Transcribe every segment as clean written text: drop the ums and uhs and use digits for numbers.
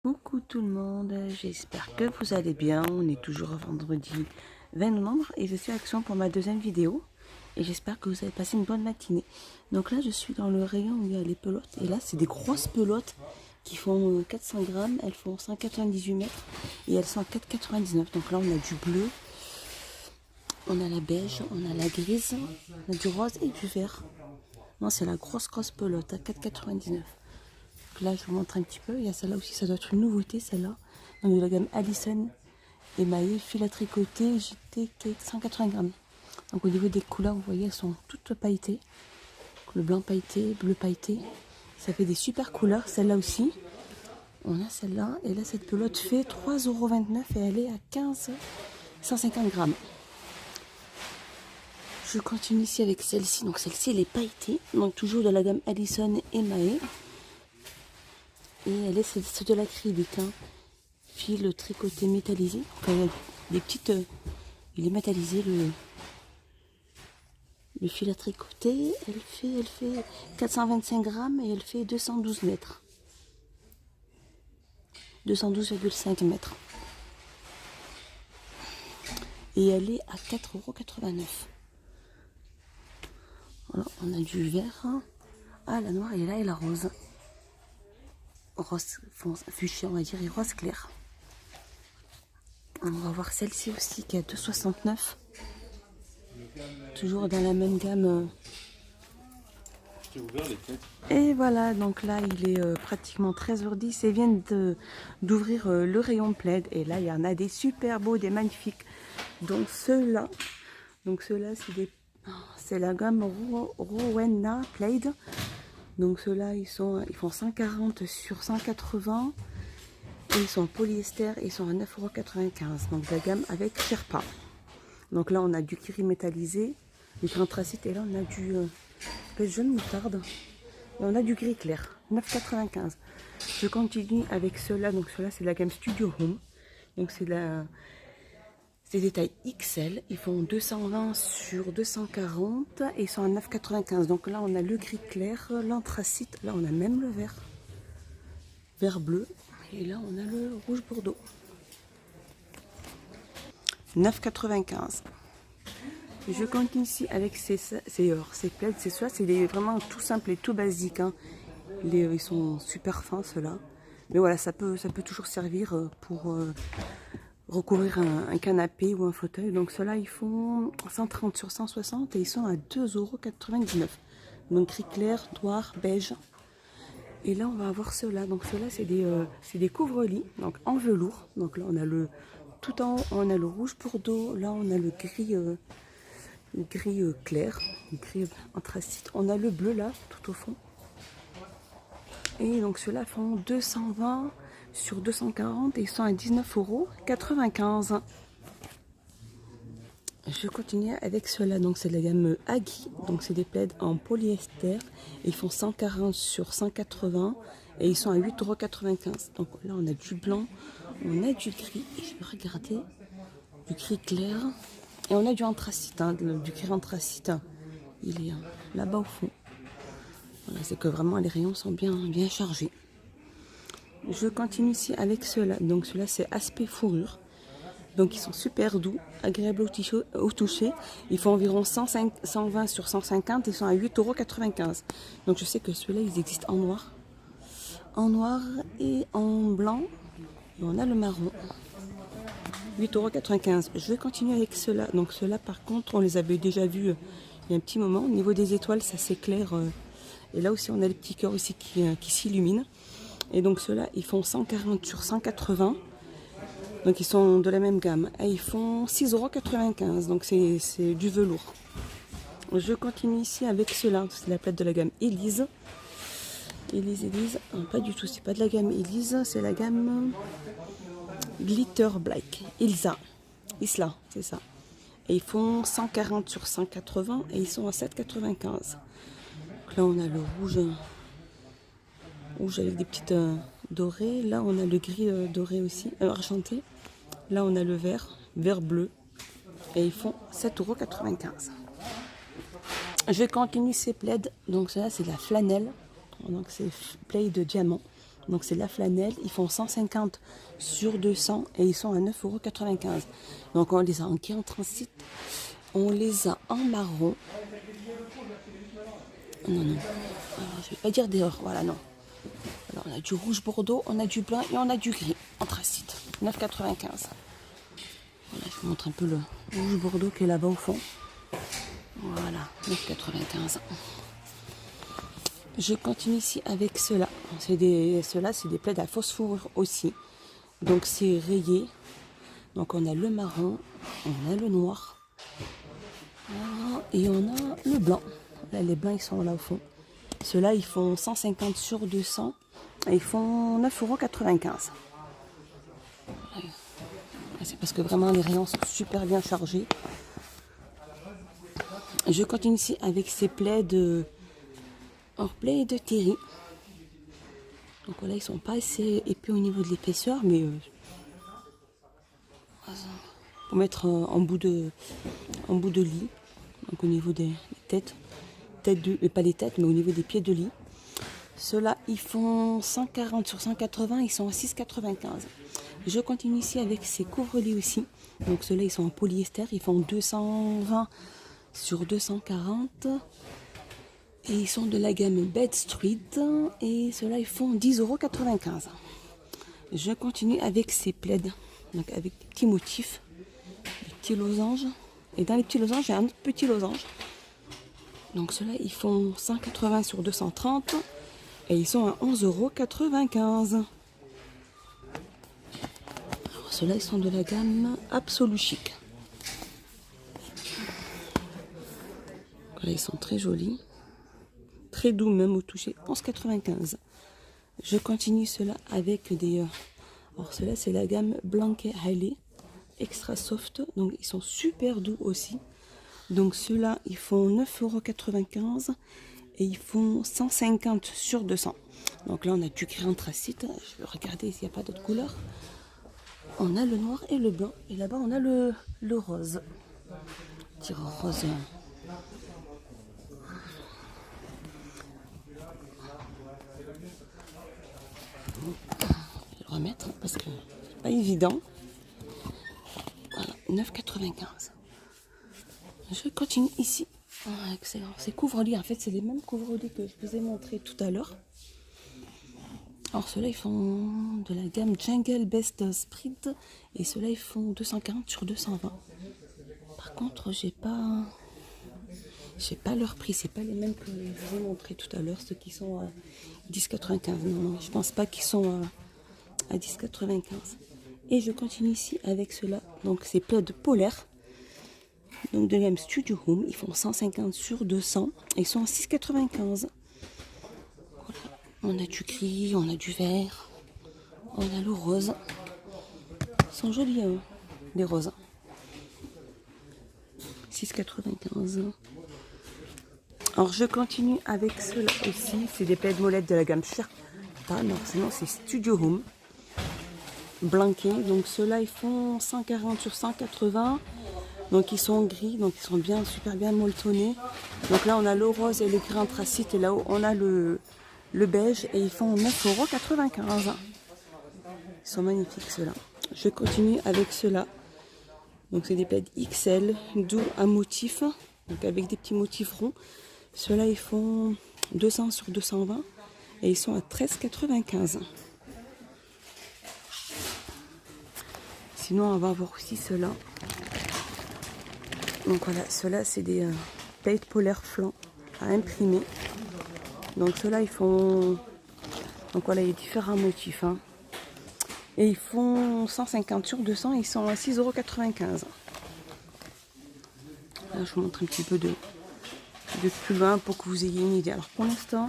Coucou tout le monde, j'espère que vous allez bien. On est toujours vendredi 20 novembre et je suis à Action pour ma deuxième vidéo. Et j'espère que vous avez passé une bonne matinée. Donc là, je suis dans le rayon où il y a les pelotes. Et là, c'est des grosses pelotes qui font 400 grammes. Elles font 198 mètres et elles sont à 4,99. Donc là, on a du bleu, on a la beige, on a la grise, on a du rose et du vert. Non, c'est la grosse pelote à 4,99. Là, je vous montre un petit peu. Il y a celle-là aussi, ça doit être une nouveauté, celle-là. Donc, de la gamme Allison émaillée, fil à tricoter, JT 180 grammes. Donc, au niveau des couleurs, vous voyez, elles sont toutes pailletées. Le blanc pailleté, bleu pailleté. Ça fait des super couleurs. Celle-là aussi. On a celle-là. Et là, cette pelote fait 3,29 € et elle est à 150 grammes. Je continue ici avec celle-ci. Donc, celle-ci, elle est pailletée. Donc, toujours de la gamme Allison émaillée. Et elle est, c'est de l'acrylique, hein. Fil tricoté métallisé. Donc, il y a des petites, il est métallisé le fil à tricoter. Elle fait 425 grammes et elle fait 212 mètres. 212,5 mètres. Et elle est à 4,89 €. Voilà, on a du vert. Ah, la noire est là et la rose. Rose fuchsia, on va dire, et rose clair. On va voir celle-ci aussi qui est à 2,69 €. Toujours dans la même gamme. Et voilà, donc là il est pratiquement 13h10 et viennent d'ouvrir le rayon plaid. Et là il y en a des super beaux, des magnifiques. Donc ceux-là, c'est la gamme Rowena Plaid. Donc ceux-là ils font 140 sur 180 et ils sont en polyester et ils sont à 9,95 €. Donc la gamme avec Sherpa. Donc là on a du gris métallisé, du gris anthracite et là on a du jaune moutarde et on a du gris clair, 9,95 €. Je continue avec ceux-là. Donc ceux-là c'est la gamme Studio Home. Donc c'est des tailles XL. Ils font 220 sur 240 et ils sont à 9,95 €. Donc là on a le gris clair, l'anthracite, là on a même le vert bleu et là on a le rouge bordeaux. 9,95 €. Je continue ici avec ces plaids. C'est ça, c'est vraiment tout simple et tout basique, hein. Ils sont super fins ceux-là. Mais voilà, ça peut toujours servir pour recouvrir un canapé ou un fauteuil. Donc ceux-là, ils font 130 sur 160 et ils sont à 2,99 €. Donc gris clair, noir, beige. Et là, on va avoir ceux-là. Donc ceux-là, c'est des couvre-lits, donc en velours. Donc là, on a tout en haut, on a le rouge bordeaux. Là, on a le gris clair, le gris anthracite. On a le bleu là, tout au fond. Et donc ceux-là font 220 sur 240 et ils sont à 19,95 €. Je continue avec ceux-là. Donc c'est la gamme Agui. Donc c'est des plaids en polyester. Ils font 140 sur 180 et ils sont à 8,95 €. Donc là on a du blanc, on a du gris. Et je vais regarder du gris clair. Et on a du anthracite, hein, du gris anthracite. Il est là-bas au fond. Voilà, c'est que vraiment les rayons sont bien chargés. Je continue ici avec ceux-là. Donc ceux-là c'est aspect fourrure. Donc ils sont super doux, agréables au toucher. Ils font environ 120 sur 150. Ils sont à 8,95 €. Donc je sais que ceux-là ils existent en noir et en blanc. Et on a le marron. 8,95 €. Je vais continuer avec ceux-là. Donc ceux-là par contre on les avait déjà vus il y a un petit moment. Au niveau des étoiles ça s'éclaire. Et là aussi on a les petits cœurs aussi qui s'illuminent. Et donc ceux-là ils font 140 sur 180. Donc ils sont de la même gamme. Et ils font 6,95 €. Donc c'est du velours. Je continue ici avec ceux-là. C'est la plaide de la gamme Elise. Elise. Pas du tout, c'est pas de la gamme Elise. C'est la gamme Glitter Black. Isla, c'est ça. Et ils font 140 sur 180 et ils sont à 7,95 €. Donc là on a le rouge avec des petites dorées. Là on a le gris doré aussi, argenté. Là on a le vert bleu et ils font 7,95 €. Je continue ces plaids. Donc ça c'est la flanelle. Donc c'est plaid de diamant. Donc c'est de la flanelle, ils font 150 sur 200 et ils sont à 9,95 €. Donc on les a en gris en transit, on les a en marron. Non, non, alors, je vais pas dire d'erreur, voilà, non. Alors on a du rouge bordeaux, on a du blanc et on a du gris en transit, 9,95 €. Voilà, je vous montre un peu le rouge bordeaux qui est là-bas au fond. Voilà, 9,95 €. Je continue ici avec ceux-là. Ceux-là, c'est des plaids à fausse fourrure aussi. Donc c'est rayé. Donc on a le marron, on a le noir. Voilà, et on a le blanc. Là, les blancs, ils sont là au fond. Ceux-là, ils font 150 sur 200. Et ils font 9,95 €. C'est parce que vraiment les rayons sont super bien chargés. Je continue ici avec ces plaids hors plaid de terry. Donc voilà, ils sont pas assez épais au niveau de l'épaisseur, mais pour mettre en bout de lit. Donc au niveau des têtes, pas les têtes, mais au niveau des pieds de lit. Ceux-là, ils font 140 sur 180, ils sont à 6,95 €. Je continue ici avec ces couvre-lits aussi. Donc ceux-là, ils sont en polyester, ils font 220 sur 240. Et ils sont de la gamme Bed Street. Et ceux-là, ils font 10,95 €. Je continue avec ces plaids. Donc avec des petits motifs, des petits losanges. Et dans les petits losanges, j'ai un autre petit losange. Donc ceux-là, ils font 180 sur 230. Et ils sont à 11,95 €. Ceux-là, ils sont de la gamme Absolu Chic. Voilà, ils sont très jolis. Très doux même au toucher, 11,95 €. Je continue cela avec des... alors ceux-là, c'est la gamme Blanket Hailey. Extra soft. Donc ils sont super doux aussi. Donc ceux-là, ils font 9,95 € et ils font 150 sur 200. Donc là, on a du gris anthracite. Je vais regarder s'il n'y a pas d'autres couleurs. On a le noir et le blanc. Et là-bas, on a le rose. Petit rose. Je vais le remettre parce que c'est pas évident. Voilà, 9,95 €. Je continue ici. Ah, excellent. Ces couvre-lits, en fait, c'est les mêmes couvre-lits que je vous ai montré tout à l'heure. Alors ceux-là, ils font de la gamme Jungle Best Sprint. Et ceux-là, ils font 240 sur 220. Par contre, j'ai pas leur prix. C'est pas les mêmes que je vous ai montré tout à l'heure. Ceux qui sont à 10,95 €. Non, je pense pas qu'ils sont à 10,95 €. Et je continue ici avec ceux-là. Donc c'est plaids polaires. Donc de gamme Studio Home. Ils font 150 sur 200. Et ils sont à 6,95 €. Voilà. On a du gris, on a du vert. On a le rose. Ils sont jolis, hein, les roses. 6,95 €. Alors je continue avec ceux-là aussi. C'est des plaids molettes de la gamme Sherpa. Non, sinon c'est Studio Home. Blanqués. Donc ceux-là, ils font 140 sur 180. Donc ils sont gris, donc ils sont bien, super bien molletonnés. Donc là, on a le rose et le gris anthracite. Et là-haut, on a le beige. Et ils font 9,95 €. Ils sont magnifiques, ceux-là. Je continue avec ceux-là. Donc c'est des plaids XL, doux à motifs. Donc avec des petits motifs ronds. Ceux-là, ils font 200 sur 220. Et ils sont à 13,95 €. Sinon, on va avoir aussi ceux-là. Donc voilà, ceux-là, c'est des plaids polaires flancs à imprimer. Donc ceux-là, ils font... Donc voilà, il y a différents motifs. Hein. Et ils font 150 sur 200, ils sont à 6,95 €. Là, je vous montre un petit peu de plus loin pour que vous ayez une idée. Alors pour l'instant,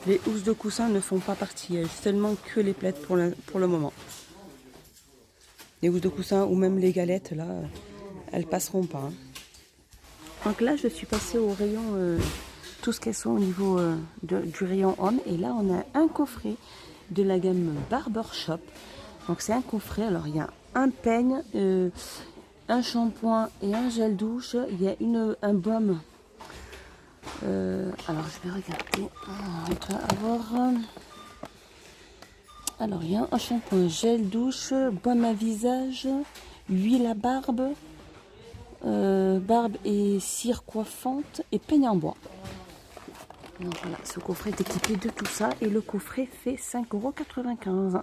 les housses de coussin ne font pas partie. Il y a seulement que les plaids pour le moment. Les housses de coussin ou même les galettes, là, elles passeront pas. Hein. Donc là, je suis passée au rayon, tout ce qu'elles sont au niveau du rayon homme. Et là, on a un coffret de la gamme Barbershop. Donc c'est un coffret. Alors il y a un peigne, un shampoing et un gel douche. Il y a un baume. Alors je vais regarder. On va avoir Alors, il y a un shampoing gel douche, baume à visage, huile à barbe, barbe et cire coiffante et peigne en bois. Donc voilà, ce coffret est équipé de tout ça et le coffret fait 5,95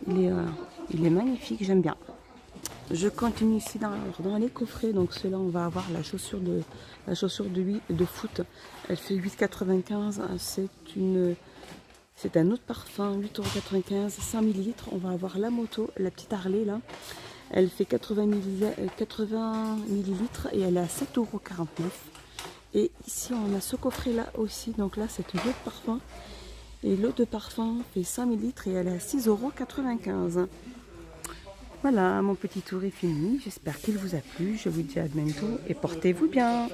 €. Il est magnifique, j'aime bien. Je continue ici dans les coffrets. Donc ceux-là, on va avoir la chaussure de foot. Elle fait 8,95 €. C'est un autre parfum, 8,95 €, 100 ml. On va avoir la moto, la petite Harley là. Elle fait 80 ml et elle est à 7,49 €. Et ici, on a ce coffret là aussi. Donc là, c'est une autre parfum. Et l'eau de parfum fait 100 ml et elle est à 6,95 €. Voilà, mon petit tour est fini. J'espère qu'il vous a plu. Je vous dis à bientôt et portez-vous bien.